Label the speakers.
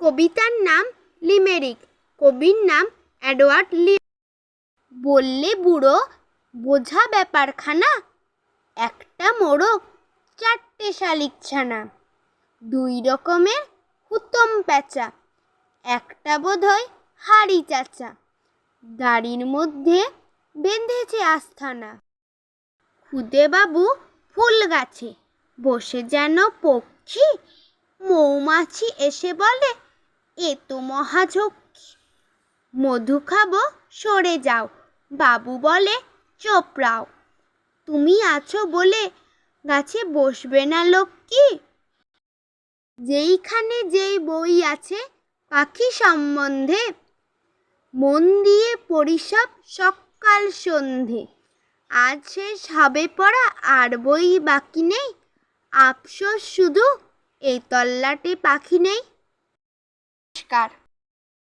Speaker 1: কবিতার নাম লিমেরিক, কবির নাম এডওয়ার্ড লিমেরিক। বললে বুড়ো বোঝা ব্যাপারখানা, একটা মোড়ক চারটে শালিক ছানা। দুই রকমের হুতম প্যাঁচা, একটা বোধহয় হাড়ি চাচা। দাড়ির মধ্যে বেঁধেছে আস্থানা। খুদে বাবু ফুল গাছে বসে যেন পক্ষী, মৌমাছি এসে বলে এ তো মহাঝক্কি। মধু খাবো সরে যাও, বাবু বলে চোপড়াও। তুমি আছো বলে গাছে বসবে না লক্ষ্মী। যেইখানে যেই বই আছে পাখি সম্বন্ধে, মন দিয়ে পড়ি সব সকাল সন্ধে। আজ শেষ হবে পড়া আর বই বাকি নেই, আফসোস শুধু এই তল্লাটে পাখি নেই। নমস্কার।